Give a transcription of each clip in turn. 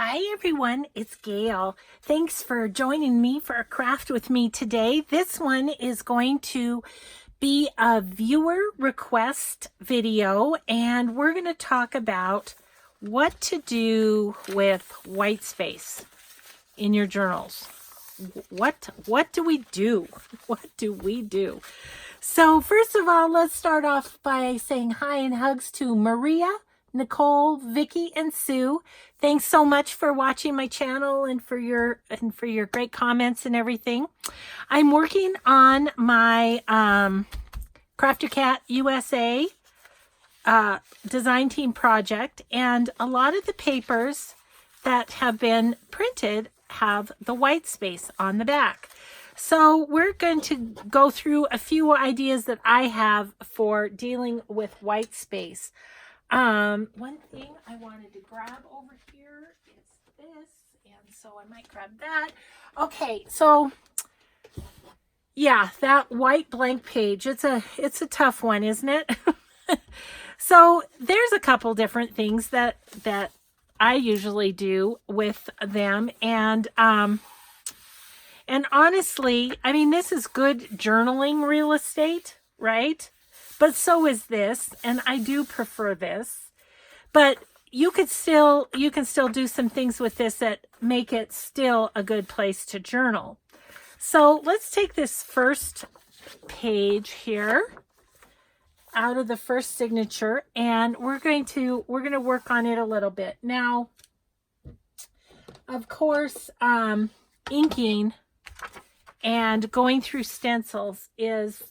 Hi everyone, it's Gayle. Thanks for joining me for a craft with me today. This one is going to be a viewer request video, and we're going to talk about what to do with white space in your journals. What do we do? What do we do? So first of all, let's start off by saying hi and hugs to Maria, Nicole, Vicky, and Sue. Thanks so much for watching my channel and for your great comments and everything. I'm working on my Crafter Cat USA design team project, and a lot of the papers that have been printed have the white space on the back. So we're going to go through a few ideas that I have for dealing with white space. One thing I wanted to grab over here is this, and so I might grab that. Okay, so yeah, that white blank page, it's a tough one, isn't it? So there's a couple different things that I usually do with them, and honestly, I mean, this is good journaling real estate, right? But so is this, and I do prefer this. But you can still do some things with this that make it still a good place to journal. So let's take this first page here out of the first signature, and we're going to work on it a little bit. Now, of course, inking and going through stencils is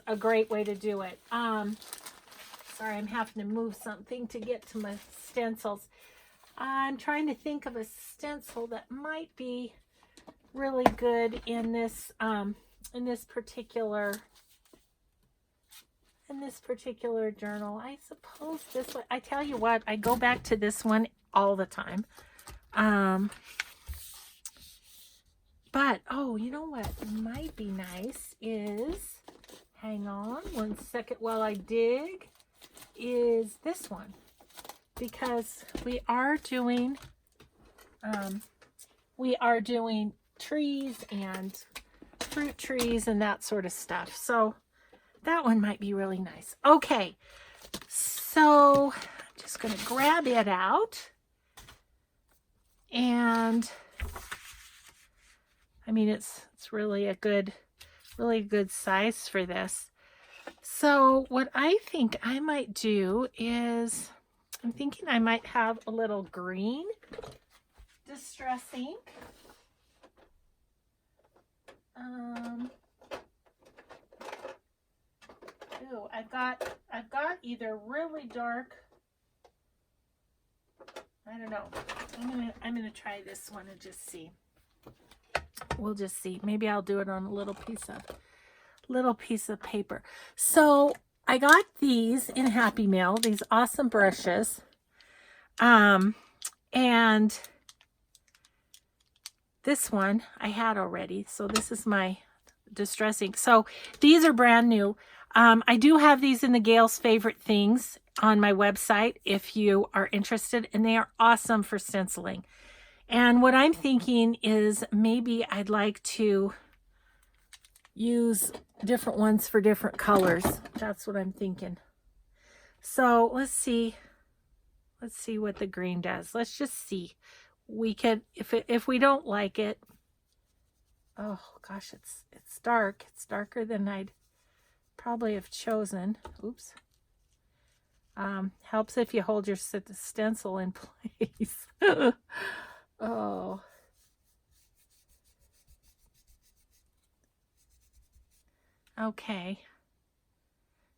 a great way to do it. Sorry, I'm having to move something to get to my stencils. I'm trying to think of a stencil that might be really good in this particular journal. I suppose this one. I tell you what, I go back to this one all the time. But, oh, you know what might be nice is, hang on one second while I dig, is this one. Because we are doing trees and fruit trees and that sort of stuff. So that one might be really nice. Okay, so I'm just going to grab it out, and I mean, it's really a good size for this. So what I think I might do is, I'm thinking I might have a little green distress ink. Ooh, I've got either really dark, I don't know. I'm gonna try this one and just see. We'll just see. Maybe I'll do it on a little piece of paper. So I got these in Happy Meal, these awesome brushes. And this one I had already. So this is my distress ink. So these are brand new. I do have these in the Gayle's Favorite Things on my website if you are interested, and they are awesome for stenciling. And what I'm thinking is maybe I'd like to use different ones for different colors. That's what I'm thinking. So let's see what the green does. Let's just see. We could, if we don't like it, oh gosh, it's dark. It's darker than I'd probably have chosen. Oops. Helps if you hold your stencil in place. Oh. Okay.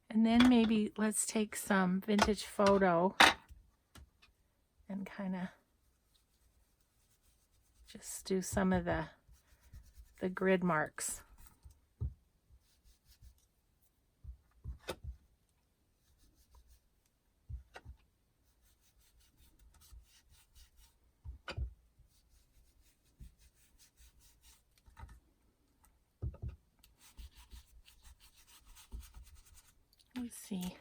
And then maybe let's take some vintage photo and kind of just do some of the grid marks. Let's see.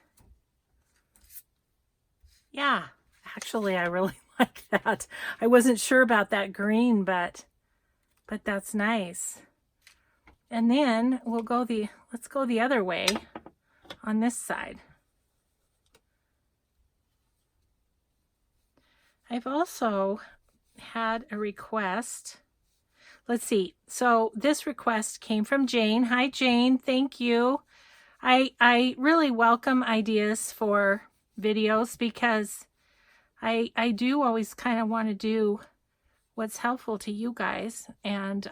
Yeah, actually, I really like that. I wasn't sure about that green, but that's nice. And then we'll go let's go the other way on this side. I've also had a request. Let's see. So this request came from Jane. Hi, Jane. Thank you. I really welcome ideas for videos because I do always kind of want to do what's helpful to you guys. And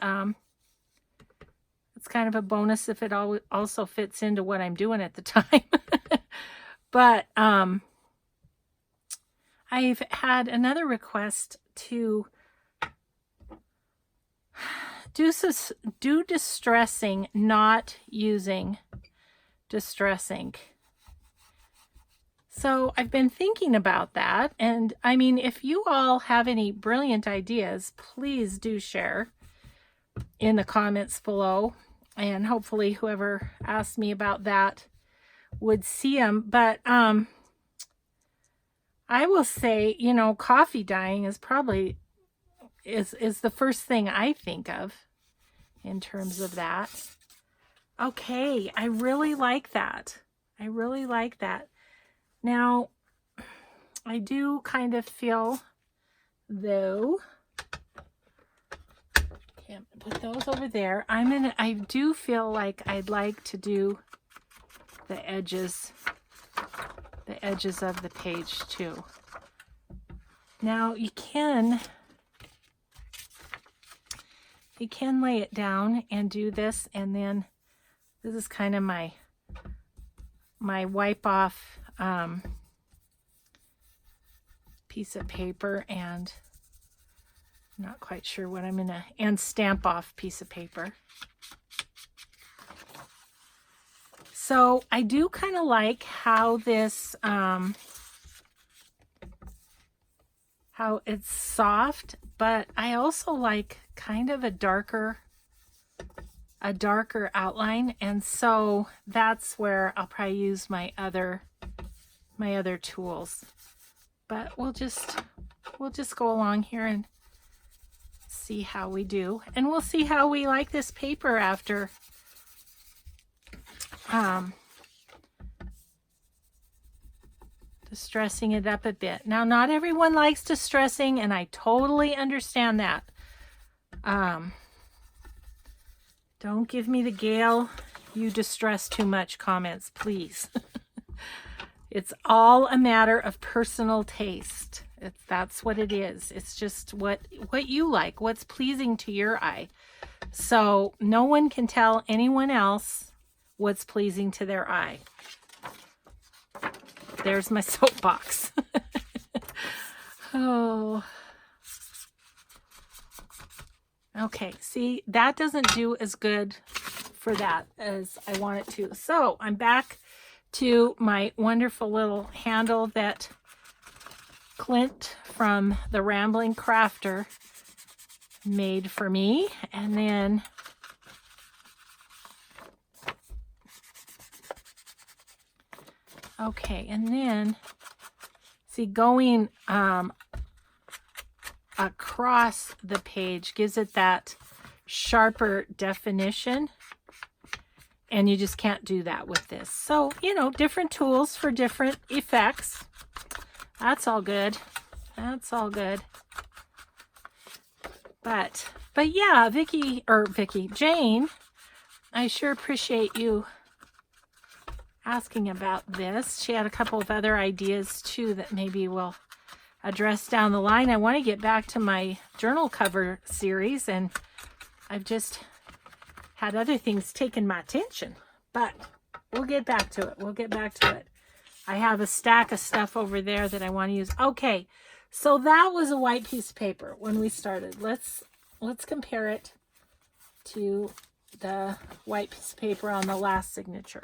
it's kind of a bonus if it also fits into what I'm doing at the time. But I've had another request to do distressing, not using distress ink. So I've been thinking about that. And I mean, if you all have any brilliant ideas, please do share in the comments below. And hopefully whoever asked me about that would see them. But I will say, you know, coffee dyeing is probably is the first thing I think of in terms of that. Okay, I really like that. I really like that. Now, I do kind of feel, though, okay, I'm gonna put those over there. I do feel like I'd like to do the edges of the page too. Now you can lay it down and do this, and then this is kind of my wipe off piece of paper, and I'm not quite sure what I'm gonna, and stamp off piece of paper. So I do kind of like how this, how it's soft, but I also like kind of a darker outline. And so that's where I'll probably use my other tools. But we'll just go along here and see how we do. And we'll see how we like this paper after distressing it up a bit. Now, not everyone likes distressing, and I totally understand that. Don't give me the Gayle, you distress too much comments, please. It's all a matter of personal taste. That's what it is. It's just what you like, what's pleasing to your eye. So no one can tell anyone else what's pleasing to their eye. There's my soapbox. Oh. Okay, see, that doesn't do as good for that as I want it to. So I'm back to my wonderful little handle that Clint from the Rambling Crafter made for me. And then okay, and then see, going across the page gives it that sharper definition, and you just can't do that with this. So, you know, different tools for different effects. That's all good. That's all good. But yeah, Jane, I sure appreciate you asking about this. She had a couple of other ideas too that maybe we'll address down the line. I want to get back to my journal cover series, and I've just had other things taking my attention, but we'll get back to it. We'll get back to it. I have a stack of stuff over there that I want to use. Okay, so that was a white piece of paper when we started. Let's compare it to the white piece of paper on the last signature.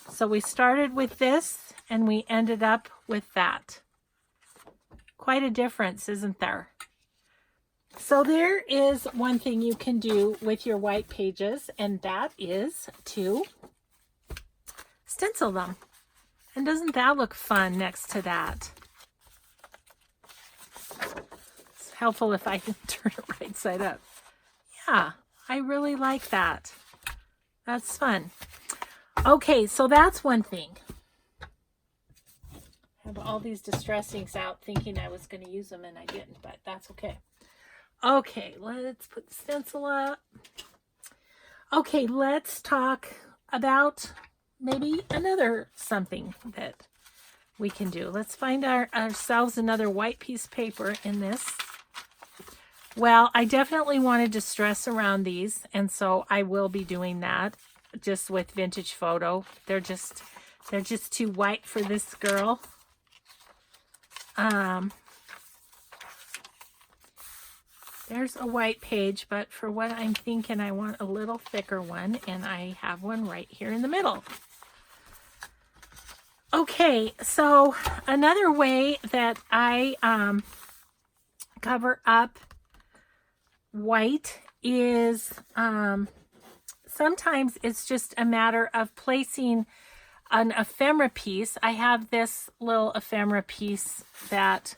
So we started with this and we ended up with that. Quite a difference, isn't there? So there is one thing you can do with your white pages, and that is to stencil them. And doesn't that look fun next to that? It's helpful if I can turn it right side up. Yeah, I really like that. That's fun. Okay, so that's one thing. I have all these distressings out thinking I was going to use them and I didn't, but that's okay. Okay, let's put the stencil up. Okay, let's talk about maybe another something that we can do. Let's find ourselves another white piece of paper in this. Well, I definitely want to distress around these, and so I will be doing that just with vintage photo. They're just too white for this girl. There's a white page, but for what I'm thinking, I want a little thicker one, and I have one right here in the middle. Okay, so another way that I cover up white is sometimes it's just a matter of placing an ephemera piece. I have this little ephemera piece that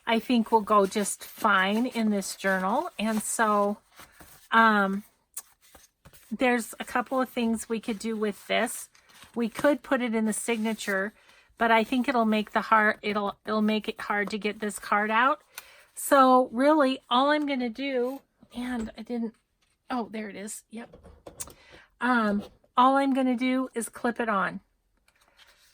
I think will go just fine in this journal. And so there's a couple of things we could do with this. We could put it in the signature, but I think it'll make it'll make it hard to get this card out. So really all I'm going to do, and I didn't, oh, there it is. Yep. All I'm going to do is clip it on.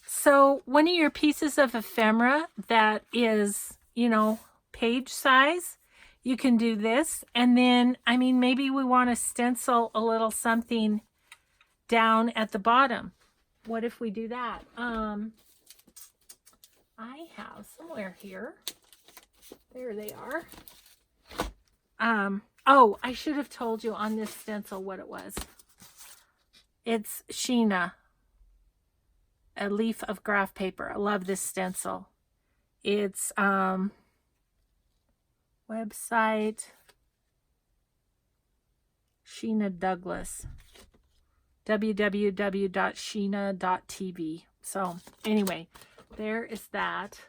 So one of your pieces of ephemera that is, you know, page size, you can do this. And then, I mean, maybe we want to stencil a little something down at the bottom. What if we do that? I have somewhere here. There they are. Oh, I should have told you on this stencil what it was. It's Sheena, a leaf of graph paper. I love this stencil. It's website Sheena Douglas, www.sheena.tv. So anyway, there is that.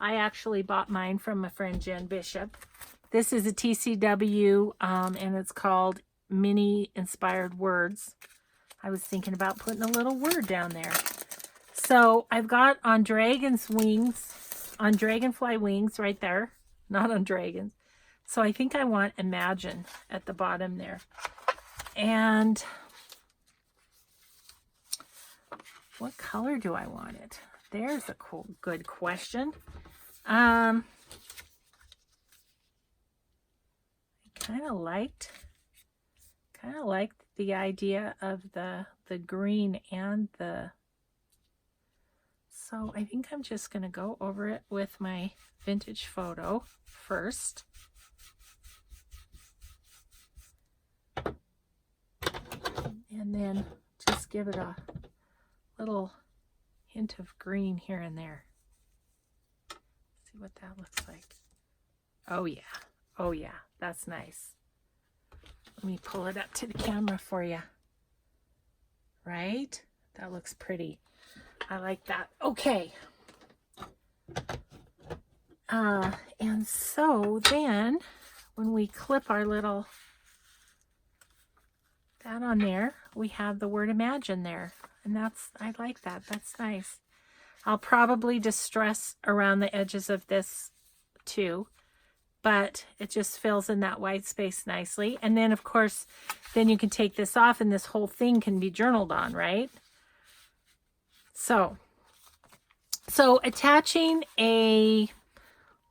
I actually bought mine from my friend Jen Bishop. This is a TCW, and it's called Mini Inspired Words. I was thinking about putting a little word down there. So I've got on dragon's wings, on dragonfly wings right there, not on dragons. So I think I want imagine at the bottom there. And what color do I want it? There's a cool, good question. I kind of liked the idea of the green and the, so I think I'm just going to go over it with my vintage photo first. And then just give it a little hint of green here and there. See what that looks like. Oh yeah. Oh yeah. That's nice. Let me pull it up to the camera for you. Right? That looks pretty. I like that. Okay. And so then when we clip our little, that on there, we have the word imagine there. And that's, I like that. That's nice. I'll probably distress around the edges of this too, but it just fills in that white space nicely. And then of course, then you can take this off and this whole thing can be journaled on, right? So attaching a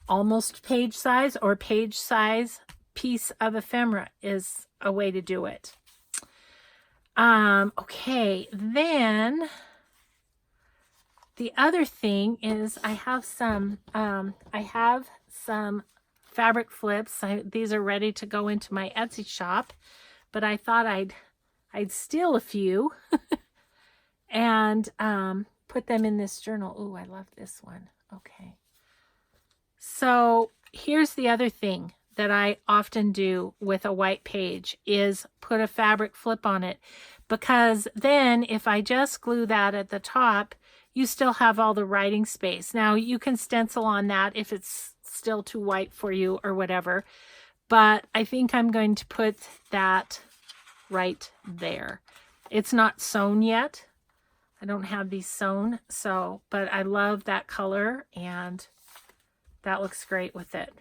almost page size or page size piece of ephemera is a way to do it. Okay, then the other thing is I have some fabric flips. These are ready to go into my Etsy shop, but I thought I'd steal a few and put them in this journal. Ooh, I love this one. Okay. So here's the other thing that I often do with a white page is put a fabric flip on it, because then if I just glue that at the top, you still have all the writing space. Now you can stencil on that if it's still too white for you or whatever. But I think I'm going to put that right there. It's not sewn yet. I don't have these sewn, so, but I love that color and that looks great with it.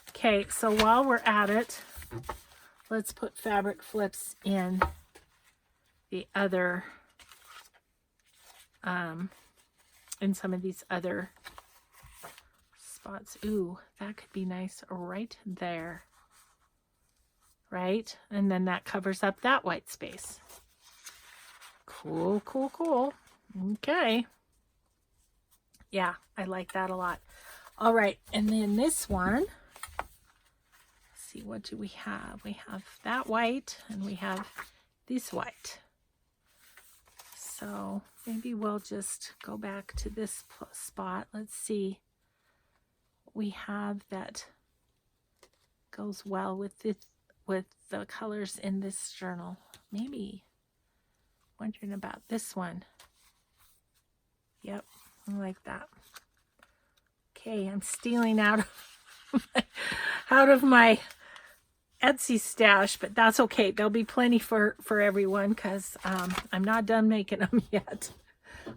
Okay, so while we're at it, let's put fabric flips in the other, in some of these other spots. Ooh, that could be nice right there. Right? And then that covers up that white space. Cool, cool, cool. Okay. Yeah, I like that a lot. All right, and then this one, let's see, what do we have? We have that white and we have this white. So maybe we'll just go back to this spot. Let's see. We have that goes well with this, with the colors in this journal. Maybe wondering about this one. Yep, I like that. Okay, I'm stealing out of my Etsy stash, but that's okay. There'll be plenty for everyone because I'm not done making them yet.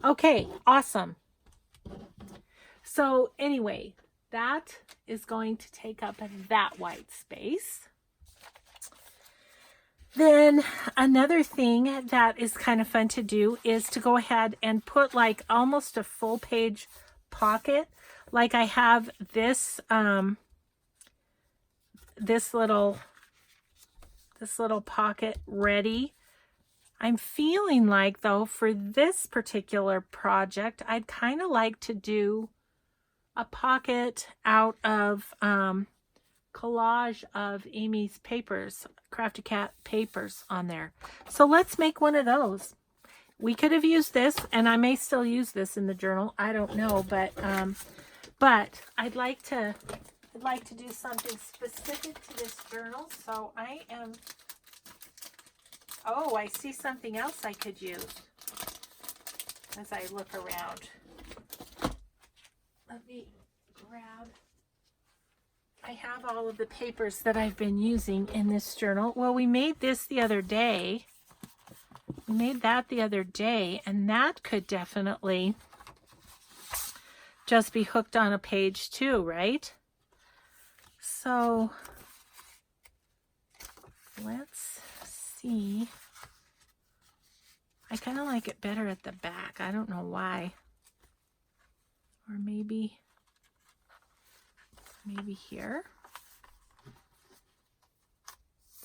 Okay, awesome. So anyway, that is going to take up that white space. Then another thing that is kind of fun to do is to go ahead and put like almost a full page pocket. Like I have this this little pocket ready. I'm feeling like though for this particular project, I'd kind of like to do a pocket out of collage of Amy's papers, Crafty Cat papers on there. So let's make one of those. We could have used this, and I may still use this in the journal. I don't know, but I'd like to do something specific to this journal. So I am. Oh, I see something else I could use as I look around. Let me grab. I have all of the papers that I've been using in this journal. Well, we made this the other day. We made that the other day, and that could definitely just be hooked on a page too, right? So let's see. I kind of like it better at the back. I don't know why. Or maybe here.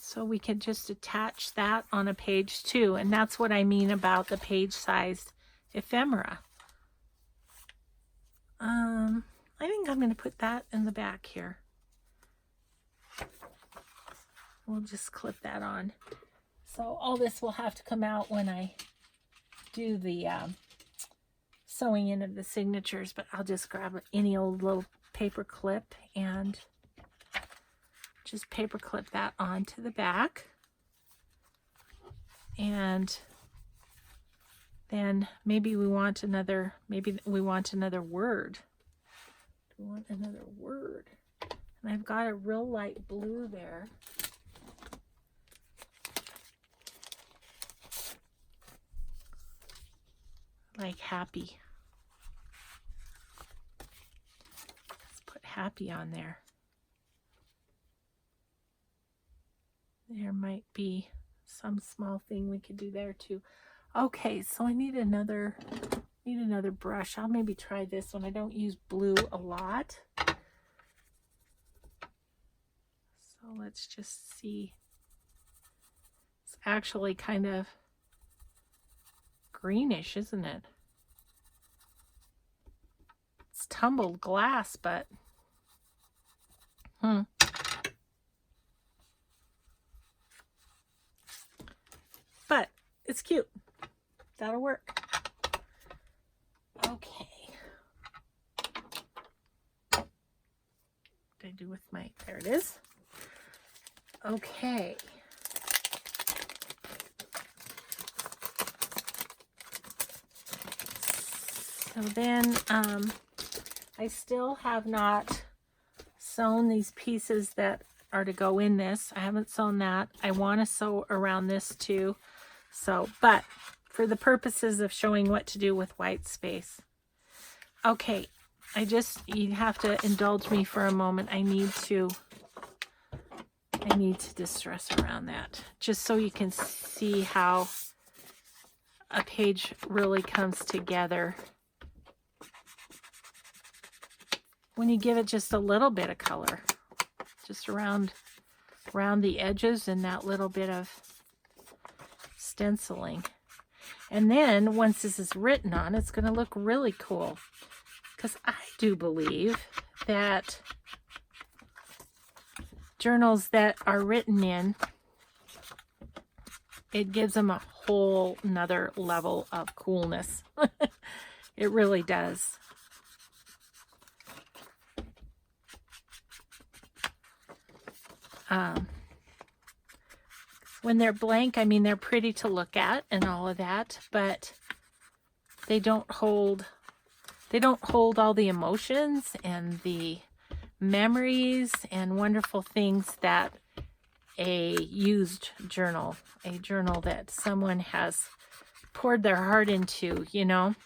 So we can just attach that on a page too. And that's what I mean about the page size ephemera. I think I'm going to put that in the back here. We'll just clip that on. So all this will have to come out when I do the sewing in of the signatures, but I'll just grab any old little paper clip and just paper clip that onto the back. And then maybe we want another word. Do we want another word? And I've got a real light blue there. Like happy. Let's put happy on there. There might be some small thing we could do there too. Okay, so I need another brush. I'll maybe try this one. I don't use blue a lot. So let's just see. It's actually kind of greenish, isn't it? It's tumbled glass, but but it's cute. That'll work. Okay. What did I do with my, there it is. Okay. So then I still have not sewn these pieces that are to go in this. I haven't sewn that. I want to sew around this too. So, but for the purposes of showing what to do with white space. Okay, you have to indulge me for a moment. I need to distress around that just so you can see how a page really comes together when you give it just a little bit of color, just around the edges and that little bit of stenciling. And then once this is written on, it's going to look really cool, because I do believe that journals that are written in, it gives them a whole nother level of coolness. It really does. When they're blank, I mean, they're pretty to look at and all of that, but they don't hold all the emotions and the memories and wonderful things that a used journal, a journal that someone has poured their heart into, you know,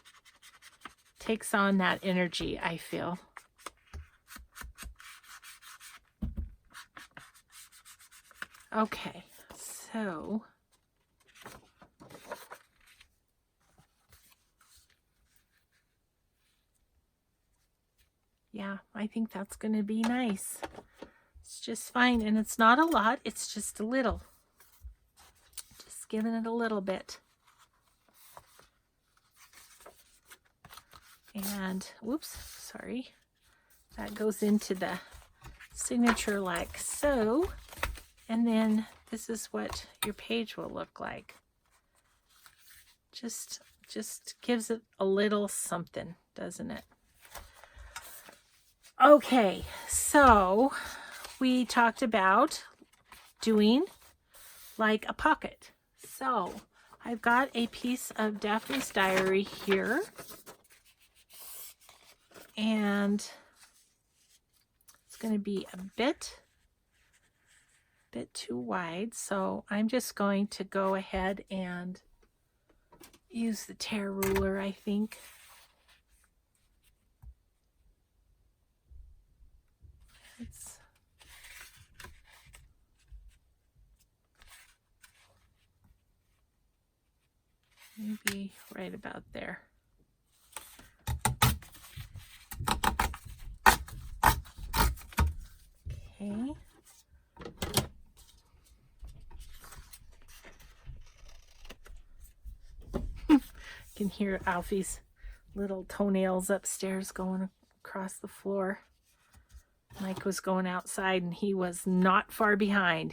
takes on that energy, I feel. Okay, so yeah, I think that's going to be nice. It's just fine, and it's not a lot, it's just a little. Just giving it a little bit. And, whoops, sorry. That goes into the signature like so. And then this is what your page will look like. Just gives it a little something, doesn't it? Okay, so we talked about doing like a pocket. So I've got a piece of Daphne's Diary here, and it's going to be a bit too wide, so I'm just going to go ahead and use the tear ruler, I think. It's maybe right about there. Okay. Can hear Alfie's little toenails upstairs going across the floor. Mike was going outside and he was not far behind.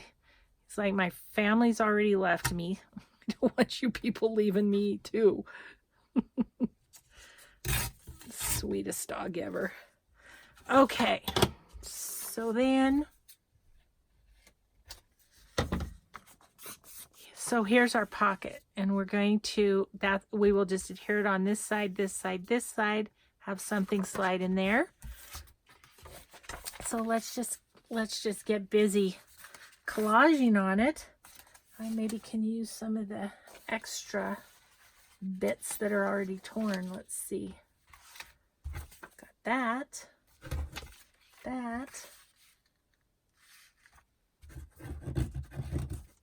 It's like, my family's already left me. I don't want you people leaving me too. Sweetest dog ever. Okay, so then, so here's our pocket, and we're going to, we will just adhere it on this side, this side, this side, have something slide in there. So let's just get busy collaging on it. I maybe can use some of the extra bits that are already torn. Let's see. Got that.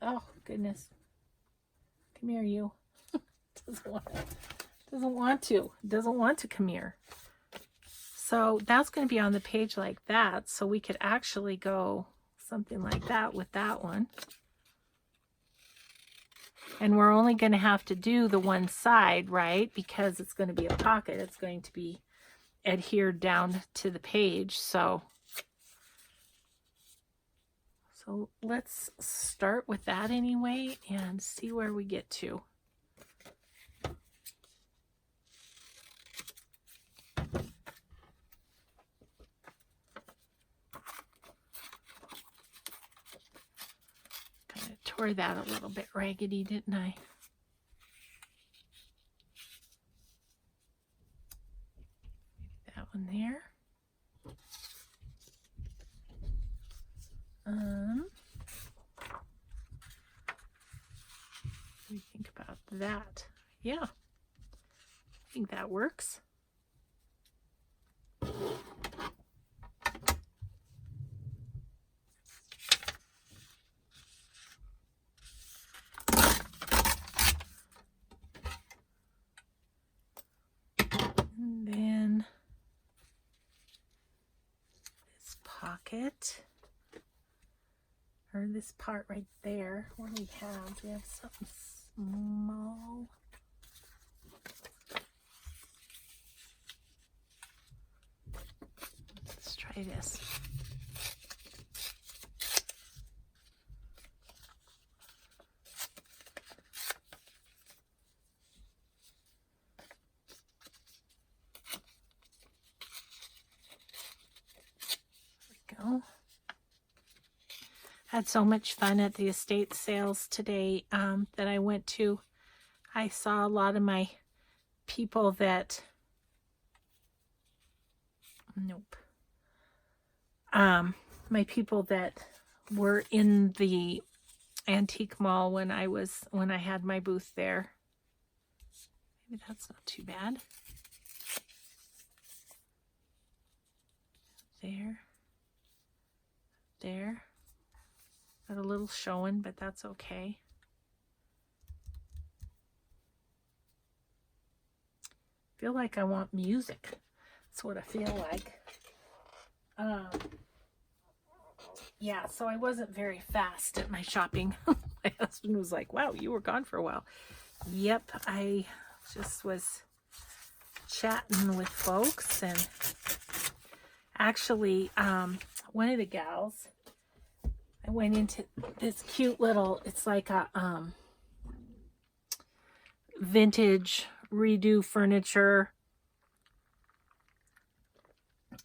Oh goodness, come here, you. doesn't want to come here. So that's going to be on the page like that, so we could actually go something like that with that one. And we're only going to have to do the one side, right? Because it's going to be a pocket. It's going to be adhered down to the page. So let's start with that anyway and see where we get to. Kind of tore that a little bit raggedy, didn't I? That one there. that. Yeah, I think that works. And then this pocket, or this part right there. What do we have? We have something small. Let's try this. Go. Had so much fun at the estate sales today that I went to. I saw a lot of my people that, nope, my people that were in the antique mall when I had my booth there. Maybe that's not too bad. There. Got a little showing, but that's okay. Feel like I want music. That's what I feel like. Yeah, so I wasn't very fast at my shopping. My husband was like, wow, you were gone for a while. Yep, I just was chatting with folks, and actually, one of the gals, I went into this cute little, it's like a vintage redo furniture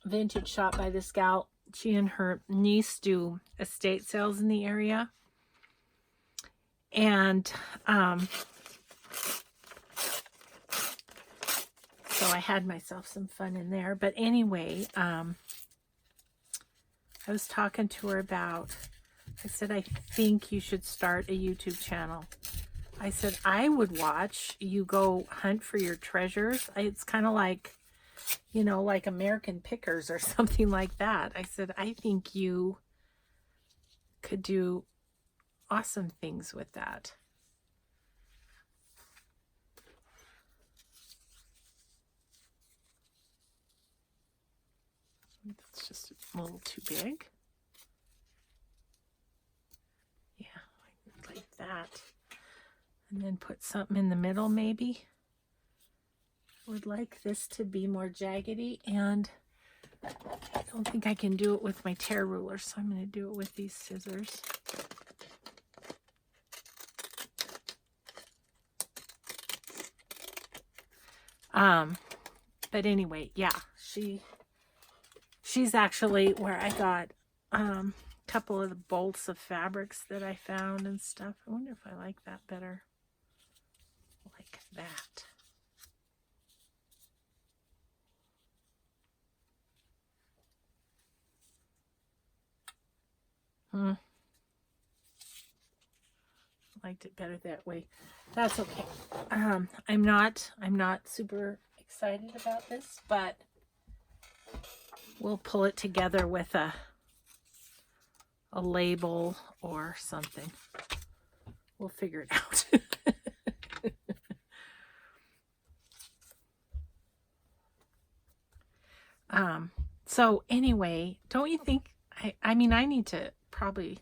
vintage shop by this gal. She and her niece do estate sales in the area, and so I had myself some fun in there. But anyway, I was talking to her about, I said, I think you should start a YouTube channel. I said, I would watch you go hunt for your treasures. It's kind of like, you know, like American Pickers or something like that. I said, I think you could do awesome things with that. That's just a little too big. Yeah, like that. And then put something in the middle maybe. I would like this to be more jaggedy, and I don't think I can do it with my tear ruler, so I'm going to do it with these scissors. But anyway, yeah, she's actually where I got a couple of the bolts of fabrics that I found and stuff. I wonder if I like that better. Like that. Liked it better that way. That's okay. I'm not super excited about this, but we'll pull it together with a label or something. We'll figure it out. So anyway, don't you think, I mean, I need to probably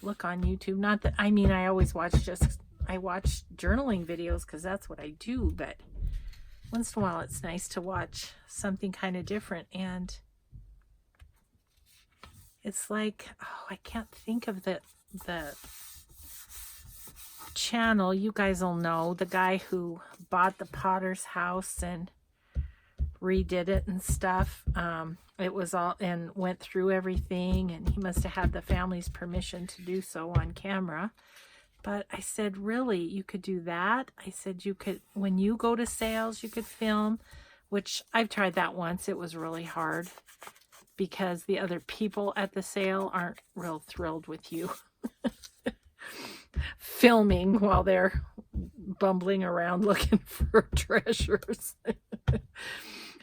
look on YouTube. Not that, I mean, I always watch I watch journaling videos because that's what I do, but once in a while it's nice to watch something kind of different. And it's like, oh, I can't think of the channel. You guys will know the guy who bought the Potter's house and redid it and stuff. It was all, and went through everything, and he must have had the family's permission to do so on camera. But I said, really, you could do that? I said, you could, when you go to sales, you could film, which I've tried that once. It was really hard because the other people at the sale aren't real thrilled with you filming while they're bumbling around looking for treasures.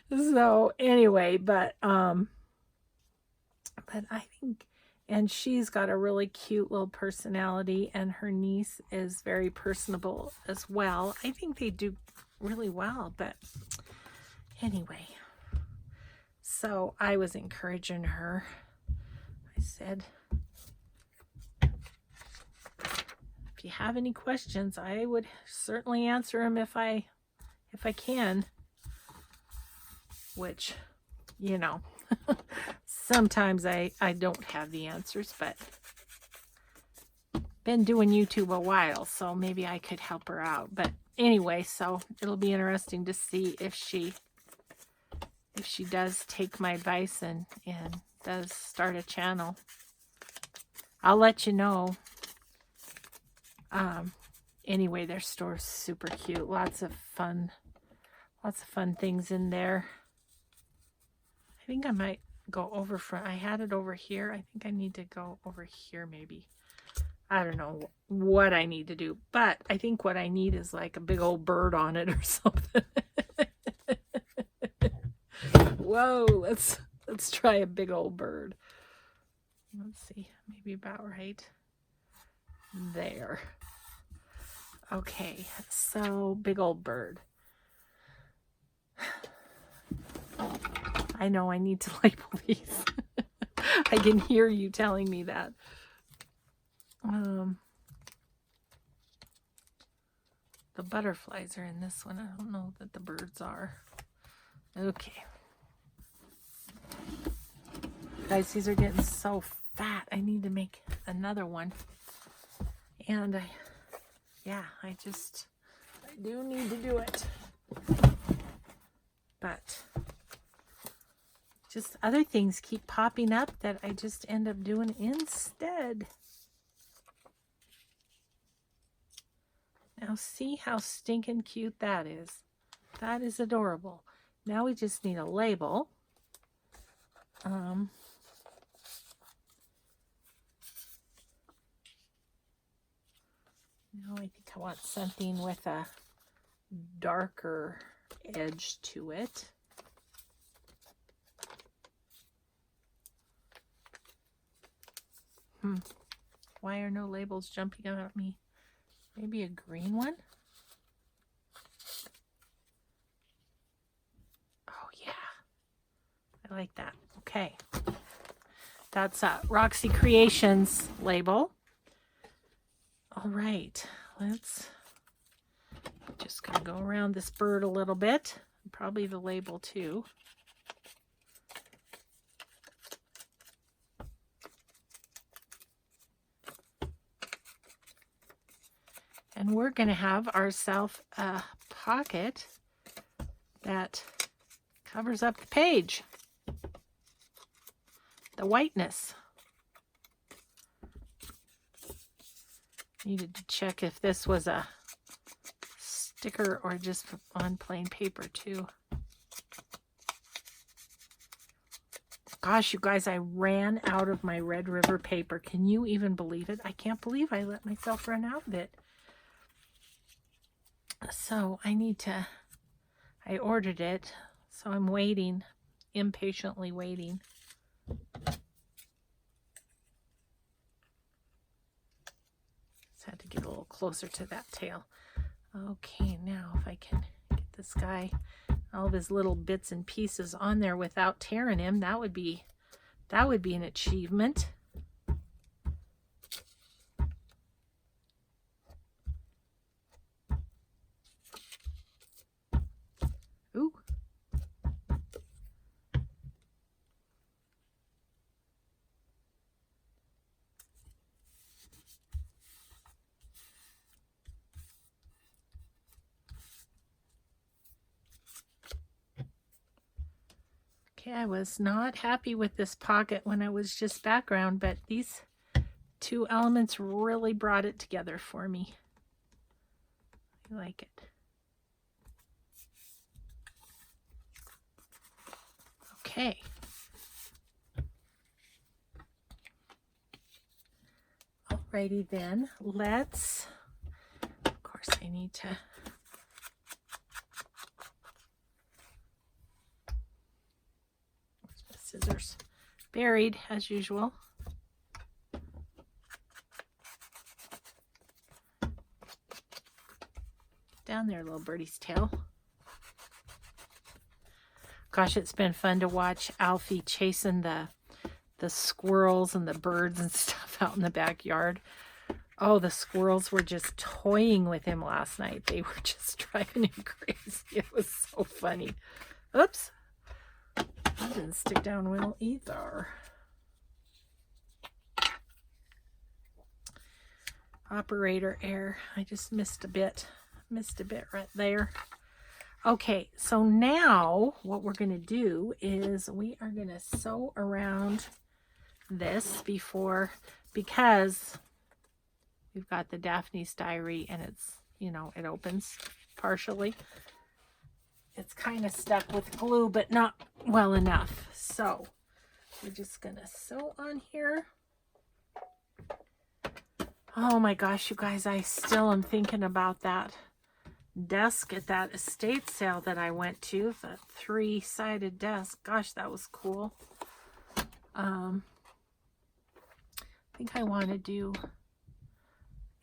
So anyway, but I think, and she's got a really cute little personality, and her niece is very personable as well. I think they do really well, but anyway, so I was encouraging her. I said, if you have any questions, I would certainly answer them if I can, which, you know, sometimes I don't have the answers, but been doing YouTube a while, so maybe I could help her out. But anyway, so it'll be interesting to see if she does take my advice and does start a channel. I'll let you know. Anyway, their store's super cute. Lots of fun things in there. I think I might go over from, I had it over here. I think I need to go over here maybe. I don't know what I need to do, but I think what I need is like a big old bird on it or something. Whoa, let's try a big old bird. Let's see, maybe about right there. Okay, so big old bird. I know I need to label these. I can hear you telling me that. The butterflies are in this one. I don't know that the birds are. Okay. Guys, these are getting so fat. I need to make another one. And I do need to do it. But just other things keep popping up that I just end up doing instead. Now see how stinking cute that is. That is adorable. Now we just need a label. Now I think I want something with a darker edge to it. Why are no labels jumping out at me? Maybe a green one? Oh yeah, I like that. Okay, that's Roxy Creations label. All right, let's just gonna go around this bird a little bit, probably the label too. And we're going to have ourselves a pocket that covers up the page. The whiteness. Needed to check if this was a sticker or just on plain paper too. Gosh, you guys, I ran out of my Red River paper. Can you even believe it? I can't believe I let myself run out of it. So I ordered it, so I'm waiting, impatiently waiting. Just had to get a little closer to that tail. Okay, now if I can get this guy, all of his little bits and pieces on there without tearing him, that would be an achievement. Ooh. Okay, I was not happy with this pocket when I was just background, but these two elements really brought it together for me. I like it. Okay. Alrighty then, let's, of course, course, I need to... Where's my scissors? Buried, as usual. Down there, little birdie's tail. Gosh, it's been fun to watch Alfie chasing the squirrels and the birds and stuff out in the backyard. Oh, the squirrels were just toying with him last night. They were just driving him crazy. It was so funny. Oops. That didn't stick down well either. Operator error. I just missed a bit. Missed a bit right there. Okay, so now what we're going to do is we are going to sew around this because we've got the Daphne's Diary and it's, you know, it opens partially. It's kind of stuck with glue, but not well enough. So we're just going to sew on here. Oh my gosh, you guys, I still am thinking about that desk at that estate sale that I went to, the 3-sided desk. Gosh, that was cool. I think I want to do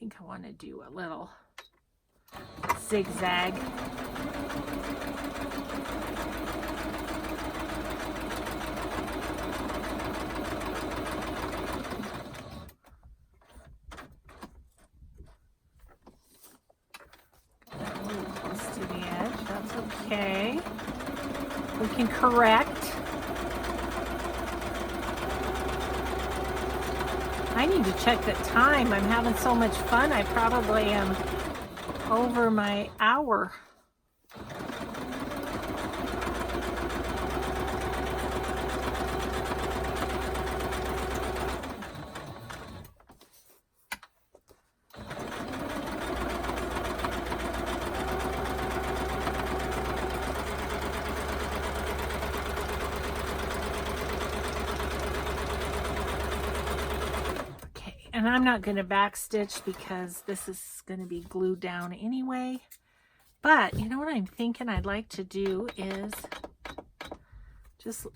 a little zigzag. Okay, we can correct. I need to check the time. I'm having so much fun. I probably am over my hour. And I'm not going to backstitch because this is going to be glued down anyway. But you know what I'm thinking I'd like to do is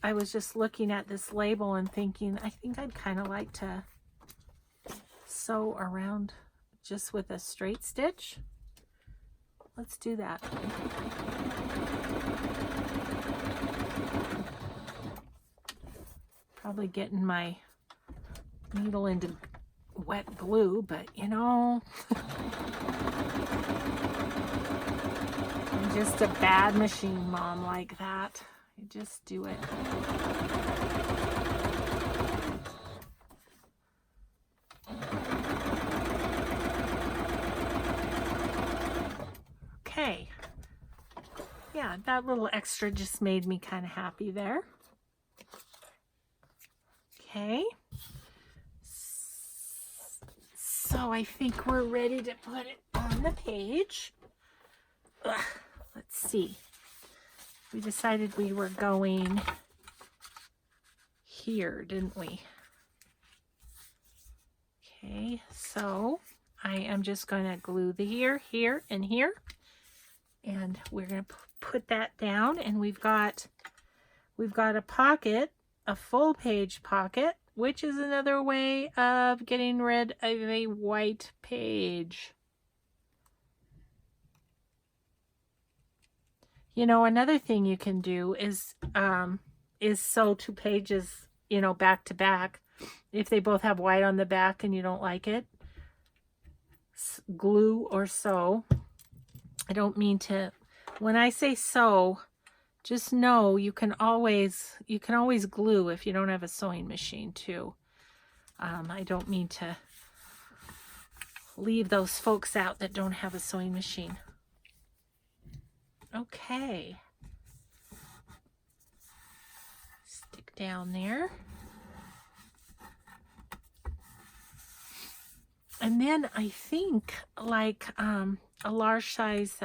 I was just looking at this label and thinking, I think I'd kind of like to sew around just with a straight stitch. Let's do that. Probably getting my needle into wet glue, but you know, I'm just a bad machine mom like that. I just do it. Okay. Yeah, that little extra just made me kind of happy there. Okay. So I think we're ready to put it on the page. Ugh, let's see. We decided we were going here, didn't we? Okay, so I am just going to glue the here, and here. And we're going to put that down, and we've got a pocket, a full page pocket, which is another way of getting rid of a white page. You know, another thing you can do is sew 2 pages, you know, back to back. If they both have white on the back and you don't like it, glue or sew. I don't mean to, when I say sew, just know you can always glue if you don't have a sewing machine too. I don't mean to leave those folks out that don't have a sewing machine. Okay. Stick down there. And then I think like a large size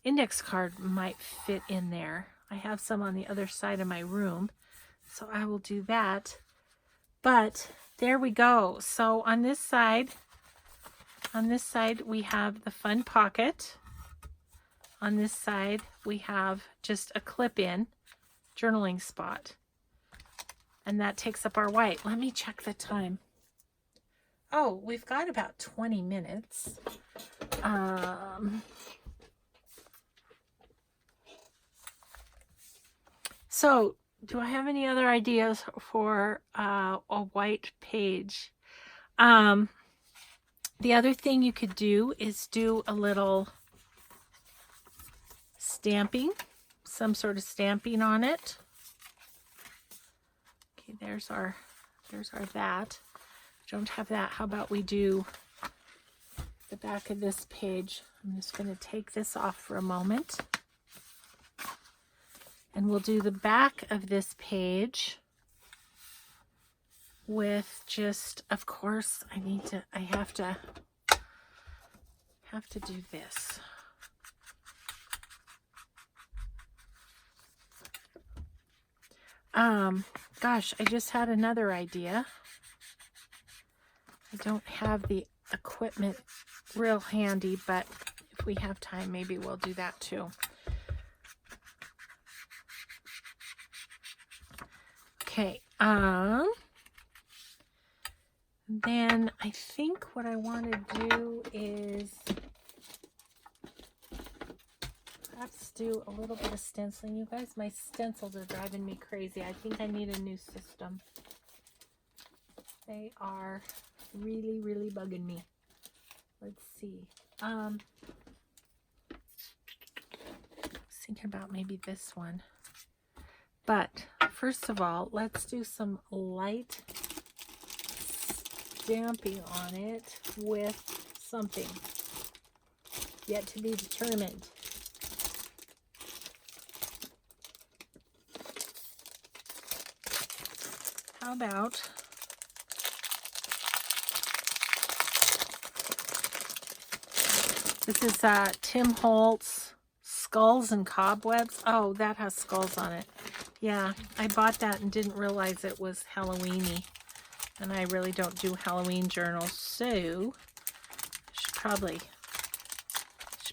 index card might fit in there. I have some on the other side of my room, so I will do that. But there we go. So on this side, On this side, we have the fun pocket. On this side, we have just a clip-in journaling spot. And that takes up our white. Let me check the time. Oh, we've got about 20 minutes. So, do I have any other ideas for a white page? The other thing you could do is do a little stamping, some sort of stamping on it. Okay, there's our that. Don't have that. How about we do the back of this page? I'm just going to take this off for a moment. And we'll do the back of this page with just, of course, I have to do this. Gosh, I just had another idea. I don't have the equipment real handy, but if we have time, maybe we'll do that too. Okay, then I think what I want to do is perhaps do a little bit of stenciling. You guys, my stencils are driving me crazy. I think I need a new system. They are really, really bugging me. Let's see. I was thinking about maybe this one. But first of all, let's do some light stamping on it with something yet to be determined. How about this is Tim Holtz Skulls and Cobwebs. Oh, that has skulls on it. Yeah, I bought that and didn't realize it was Halloween-y. And I really don't do Halloween journals, so I should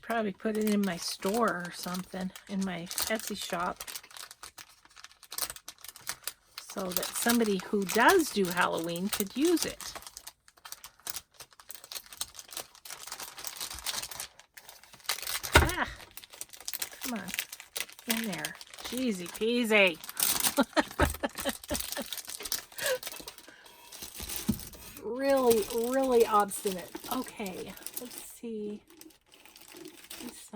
probably put it in my store or something, in my Etsy shop, so that somebody who does do Halloween could use it. Ah, come on, in there. Easy peasy. Really, really obstinate. Okay, let's see. These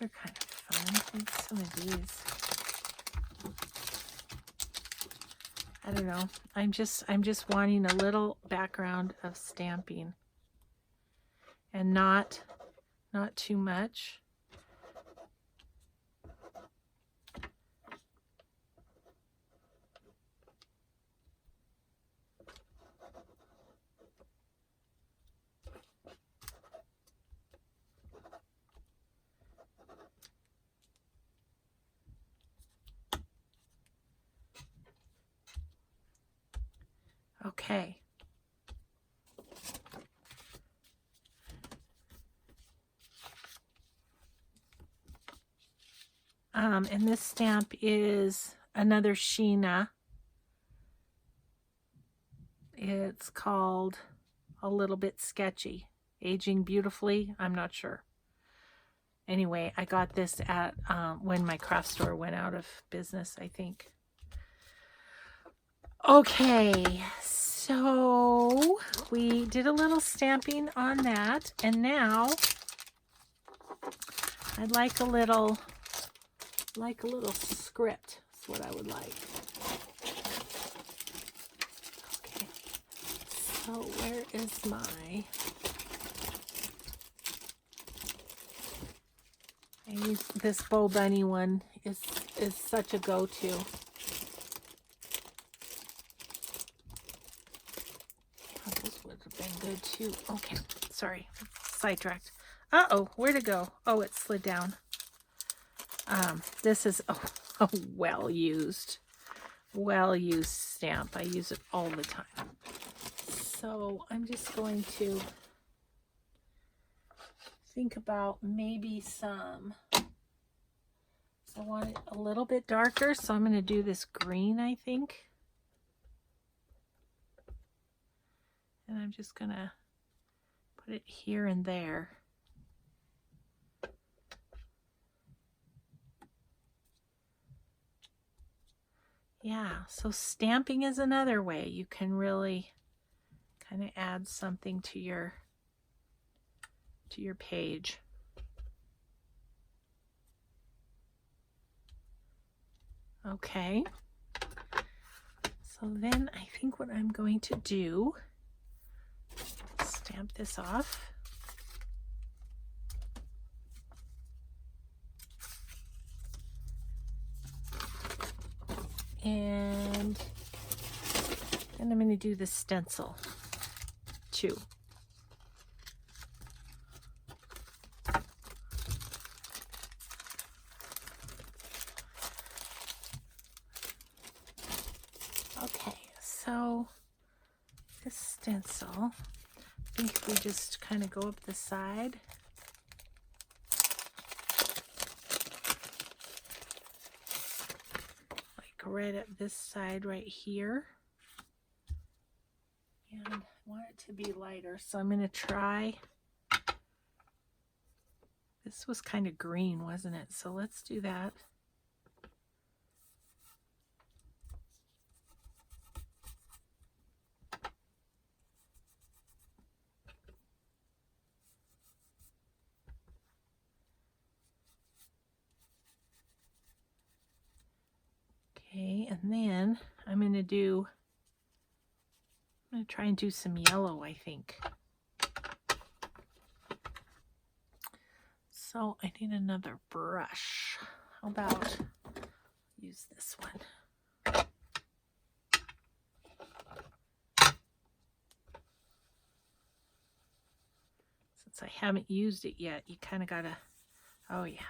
are kind of fun. I think some of these. I don't know. I'm just wanting a little background of stamping, and not too much. Okay. And this stamp is another Sheena. It's called A Little Bit Sketchy. Aging Beautifully. I'm not sure. Anyway, I got this at when my craft store went out of business, I think. Okay, so we did a little stamping on that, and now I'd like a little script. That's what I would like. Okay, so where is my? I use this Bo Bunny one. Is such a go-to. Good too. Okay, sorry, sidetracked. Uh-oh, where'd it go? Oh, it slid down. This is a well-used stamp. I use it all the time. So I'm just going to think about maybe some, I want it a little bit darker, so I'm going to do this green, I think. And I'm just going to put it here and there. Yeah, so stamping is another way you can really kind of add something to your page. Okay. So then I think what I'm going to do, stamp this off. And then I'm going to do the stencil too. Okay, so this stencil, I think we just kind of go up the side. Like right at this side right here. And I want it to be lighter, so I'm going to try. This was kind of green, wasn't it? So let's do that. Okay, and then I'm going to try and do some yellow, I think. So I need another brush. How about use this one? Since I haven't used it yet, you kind of gotta, oh yeah.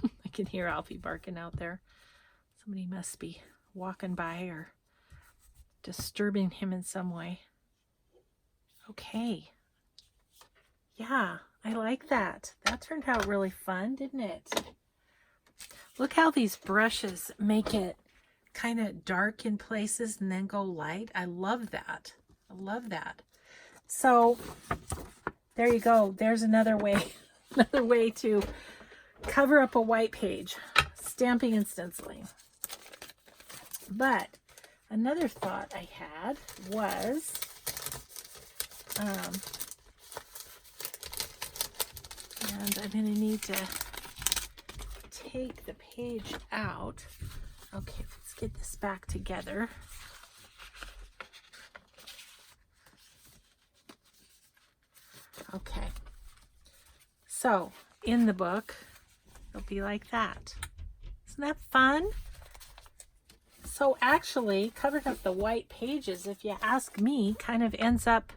I can hear Alfie barking out there. Somebody must be walking by or disturbing him in some way. Okay. Yeah, I like that. That turned out really fun, didn't it? Look how these brushes make it kind of dark in places and then go light. I love that. I love that. So there you go. There's another way, another way to cover up a white page, stamping and stenciling. But another thought I had was, and I'm going to need to take the page out. Okay, let's get this back together. Okay, so in the book, it'll be like that. Isn't that fun? So actually, covering up the white pages, if you ask me, kind of ends up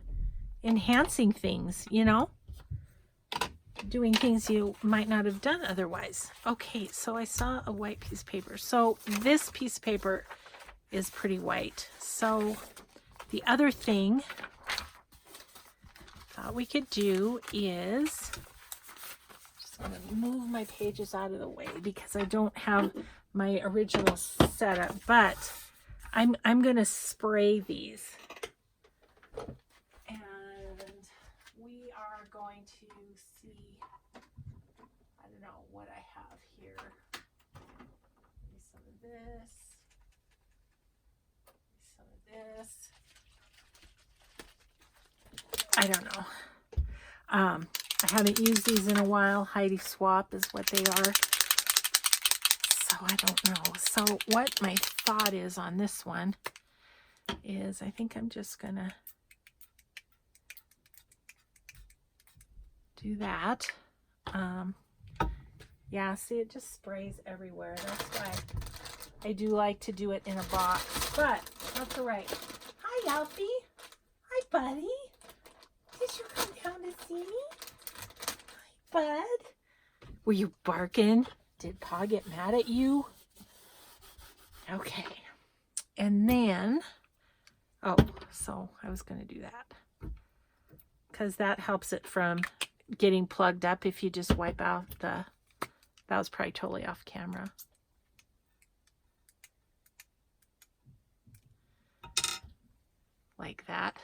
enhancing things, you know? Doing things you might not have done otherwise. Okay, so I saw a white piece of paper. So this piece of paper is pretty white. So the other thing I thought we could do is, just going to move my pages out of the way because I don't have my original setup, but I'm going to spray these. And we are going to see, I don't know what I have here. Maybe some of this. Maybe some of this. I don't know. I haven't used these in a while. Heidi Swap is what they are. So I don't know. So what my thought is on this one is I think I'm just going to do that. Yeah, see, it just sprays everywhere. That's why I do like to do it in a box, but that's all right. Hi, Alfie. Hi, buddy. Did you come down to see me? Hi, bud. Were you barking? Did Pa get mad at you? Okay. And then, oh, so I was going to do that. Because that helps it from getting plugged up if you just wipe out the, that was probably totally off camera. Like that.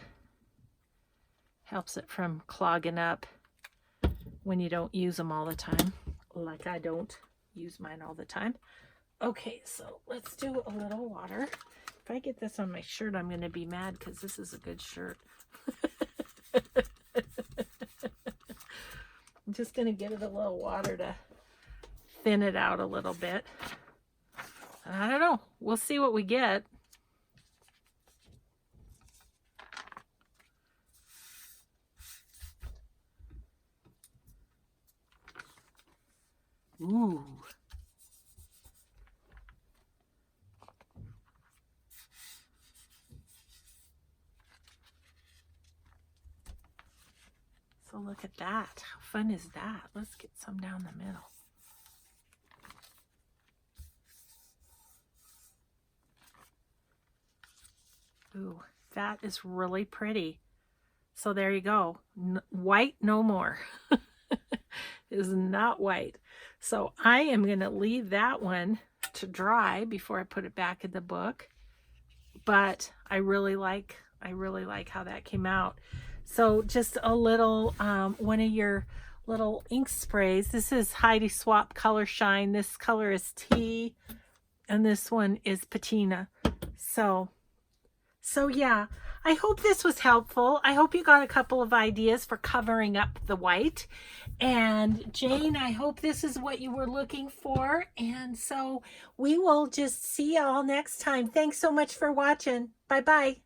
Helps it from clogging up when you don't use them all the time. Like I don't use mine all the time. Okay, so let's do a little water. If I get this on my shirt, I'm going to be mad because this is a good shirt. I'm just going to give it a little water to thin it out a little bit. I don't know. We'll see what we get. Ooh. So look at that. How fun is that? Let's get some down the middle. Ooh, that is really pretty. So there you go. White no more. It is not white. So I am going to leave that one to dry before I put it back in the book. But I really like how that came out. So just a little, one of your little ink sprays. This is Heidi Swap Color Shine. This color is Tea, and this one is Patina. So yeah, I hope this was helpful. I hope you got a couple of ideas for covering up the white. And Jane, I hope this is what you were looking for. And so we will just see y'all next time. Thanks so much for watching. Bye-bye.